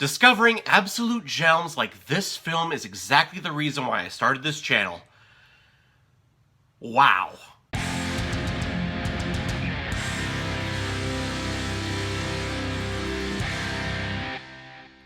Discovering absolute gems like this film is exactly the reason why I started this channel. Wow.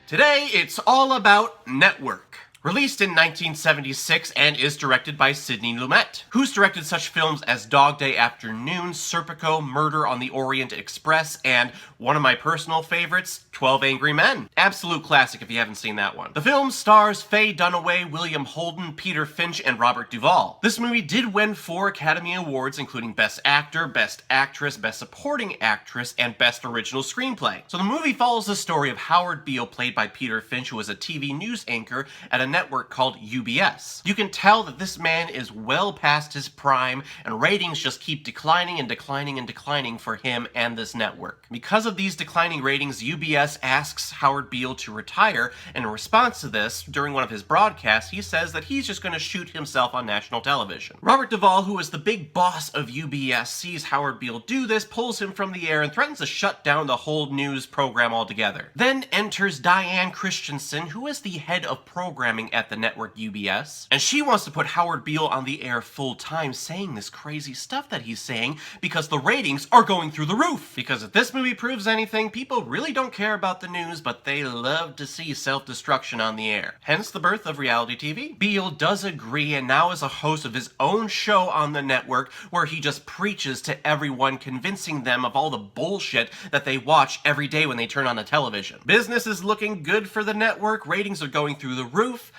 Today, it's all about Network. Released in 1976 and is directed by Sidney Lumet, who's directed such films as Dog Day Afternoon, Serpico, Murder on the Orient Express, and one of my personal favorites, 12 Angry Men. Absolute classic if you haven't seen that one. The film stars Faye Dunaway, William Holden, Peter Finch, and Robert Duvall. This movie did win 4 Academy Awards, including Best Actor, Best Actress, Best Supporting Actress, and Best Original Screenplay. So the movie follows the story of Howard Beale, played by Peter Finch, who was a TV news anchor at a network called UBS. You can tell that this man is well past his prime, and ratings just keep declining and declining and declining for him and this network. Because of these declining ratings, UBS asks Howard Beale to retire, and in response to this, during one of his broadcasts, he says that he's just going to shoot himself on national television. Robert Duvall, who is the big boss of UBS, sees Howard Beale do this, pulls him from the air, and threatens to shut down the whole news program altogether. Then enters Diane Christensen, who is the head of programming at the network UBS, and she wants to put Howard Beale on the air full-time saying this crazy stuff that he's saying because the ratings are going through the roof. Because if this movie proves anything, people really don't care about the news, but they love to see self-destruction on the air. Hence the birth of reality TV. Beale does agree and now is a host of his own show on the network where he just preaches to everyone, convincing them of all the bullshit that they watch every day when they turn on the television. Business is looking good for the network, ratings are going through the roof.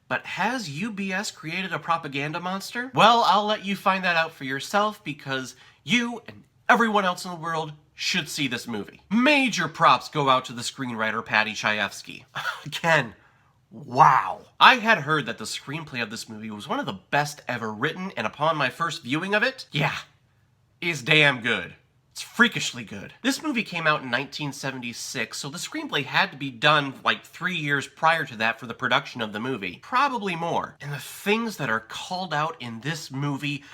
But has UBS created a propaganda monster? Well, I'll let you find that out for yourself because you and everyone else in the world should see this movie. Major props go out to the screenwriter Paddy Chayefsky. Again, wow. I had heard that the screenplay of this movie was one of the best ever written, and upon my first viewing of it, yeah, is damn good. It's freakishly good. This movie came out in 1976, so the screenplay had to be done like 3 years prior to that for the production of the movie. Probably more. And the things that are called out in this movie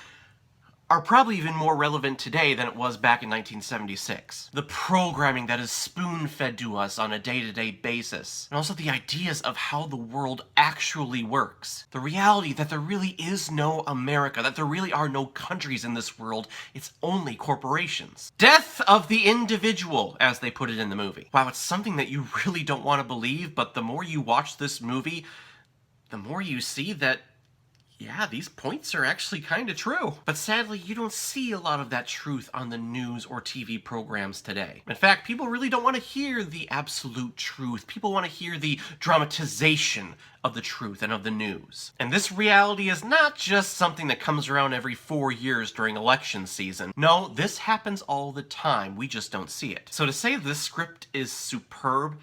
are probably even more relevant today than it was back in 1976. The programming that is spoon-fed to us on a day-to-day basis, and also the ideas of how the world actually works. The reality that there really is no America, that there really are no countries in this world, it's only corporations. Death of the individual, as they put it in the movie. Wow, it's something that you really don't want to believe, but the more you watch this movie, the more you see that yeah, these points are actually kind of true. But sadly, you don't see a lot of that truth on the news or TV programs today. In fact, people really don't want to hear the absolute truth. People want to hear the dramatization of the truth and of the news. And this reality is not just something that comes around every 4 years during election season. No, this happens all the time. We just don't see it. So to say this script is superb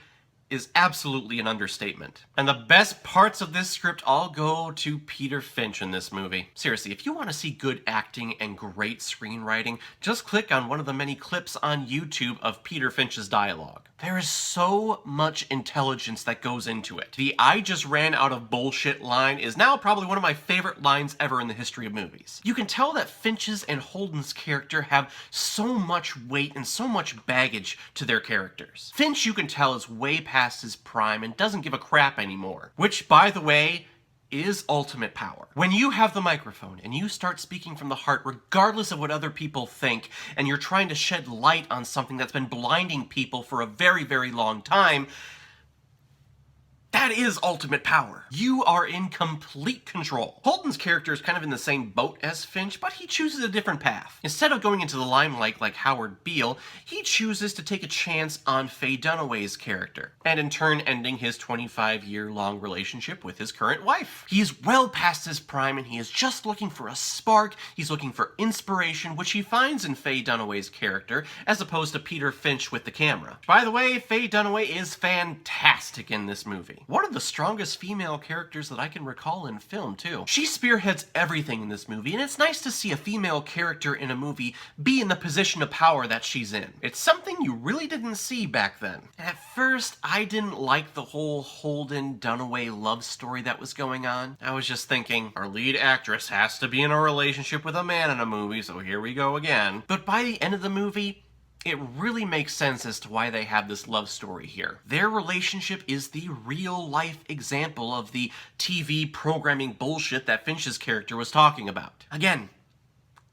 is absolutely an understatement. And the best parts of this script all go to Peter Finch in this movie. Seriously, if you want to see good acting and great screenwriting, just click on one of the many clips on YouTube of Peter Finch's dialogue. There is so much intelligence that goes into it. The "I just ran out of bullshit" line is now probably one of my favorite lines ever in the history of movies. You can tell that Finch's and Holden's character have so much weight and so much baggage to their characters. Finch, you can tell, is way past his prime and doesn't give a crap anymore. Which, by the way, is ultimate power. When you have the microphone and you start speaking from the heart regardless of what other people think, and you're trying to shed light on something that's been blinding people for a very, very long time, that is ultimate power. You are in complete control. Holden's character is kind of in the same boat as Finch, but he chooses a different path. Instead of going into the limelight like Howard Beale, he chooses to take a chance on Faye Dunaway's character, and in turn ending his 25-year-long relationship with his current wife. He is well past his prime, and he is just looking for a spark. He's looking for inspiration, which he finds in Faye Dunaway's character, as opposed to Peter Finch with the camera. By the way, Faye Dunaway is fantastic in this movie. One of the strongest female characters that I can recall in film, too. She spearheads everything in this movie, and it's nice to see a female character in a movie be in the position of power that she's in. It's something you really didn't see back then. At first, I didn't like the whole Holden-Dunaway love story that was going on. I was just thinking, our lead actress has to be in a relationship with a man in a movie, so here we go again. But by the end of the movie, It really makes sense as to why they have this love story here. Their relationship is the real-life example of the TV programming bullshit that Finch's character was talking about. Again,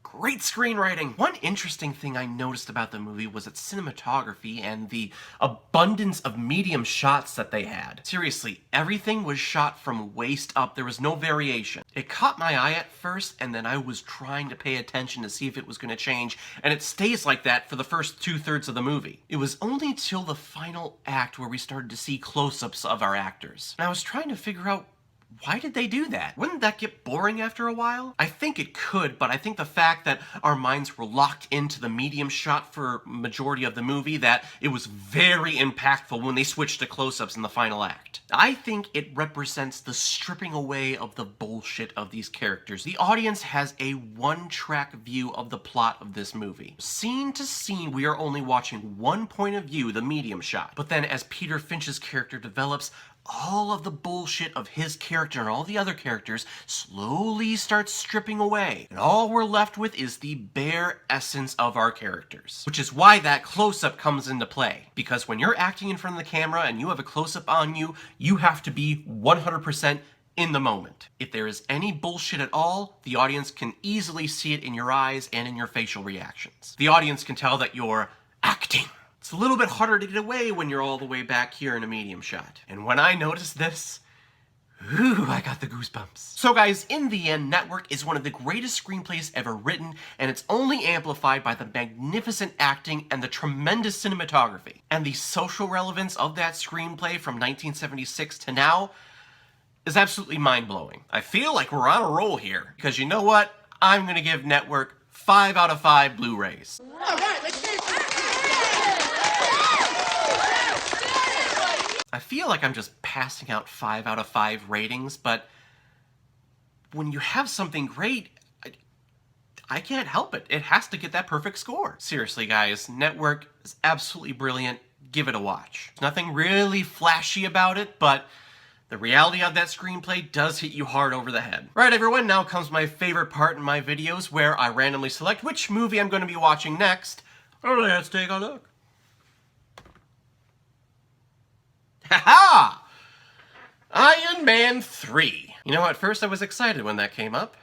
great screenwriting. One interesting thing I noticed about the movie was its cinematography and the abundance of medium shots that they had. Seriously, everything was shot from waist up. There was no variation. It caught my eye at first, and then I was trying to pay attention to see if it was going to change, and it stays like that for the first 2/3 of the movie. It was only till the final act where we started to see close-ups of our actors. And I was trying to figure out, why did they do that? Wouldn't that get boring after a while? I think it could, but I think the fact that our minds were locked into the medium shot for majority of the movie, that it was very impactful when they switched to close-ups in the final act. I think it represents the stripping away of the bullshit of these characters. The audience has a one-track view of the plot of this movie. Scene to scene, we are only watching one point of view, the medium shot. But then as Peter Finch's character develops, all of the bullshit of his character and all the other characters slowly starts stripping away. And all we're left with is the bare essence of our characters. Which is why that close-up comes into play. Because when you're acting in front of the camera and you have a close-up on you, you have to be 100% in the moment. If there is any bullshit at all, the audience can easily see it in your eyes and in your facial reactions. The audience can tell that you're acting. It's a little bit harder to get away when you're all the way back here in a medium shot. And when I noticed this, ooh, I got the goosebumps. So guys, in the end, Network is one of the greatest screenplays ever written, and it's only amplified by the magnificent acting and the tremendous cinematography. And the social relevance of that screenplay from 1976 to now is absolutely mind-blowing. I feel like we're on a roll here, because you know what? I'm gonna give Network 5 out of 5 Blu-rays. All right, let's get it. I feel like I'm just passing out 5 out of 5 ratings, but when you have something great, I can't help it. It has to get that perfect score. Seriously, guys, Network is absolutely brilliant. Give it a watch. There's nothing really flashy about it, but the reality of that screenplay does hit you hard over the head. Right, everyone, now comes my favorite part in my videos where I randomly select which movie I'm going to be watching next. Let's take a look. Ha-ha! Iron Man 3. You know, at first I was excited when that came up.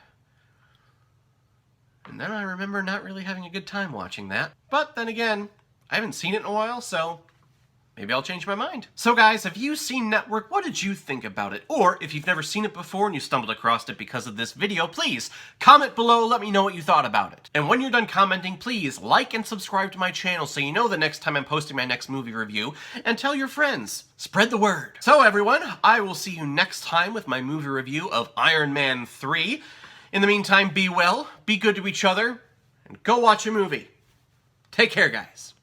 And then I remember not really having a good time watching that. But then again, I haven't seen it in a while, so maybe I'll change my mind. So guys, have you seen Network? What did you think about it? Or if you've never seen it before and you stumbled across it because of this video, please comment below, let me know what you thought about it. And when you're done commenting, please like and subscribe to my channel so you know the next time I'm posting my next movie review, and tell your friends. Spread the word. So everyone, I will see you next time with my movie review of Iron Man 3. In the meantime, be well, be good to each other, and go watch a movie. Take care, guys.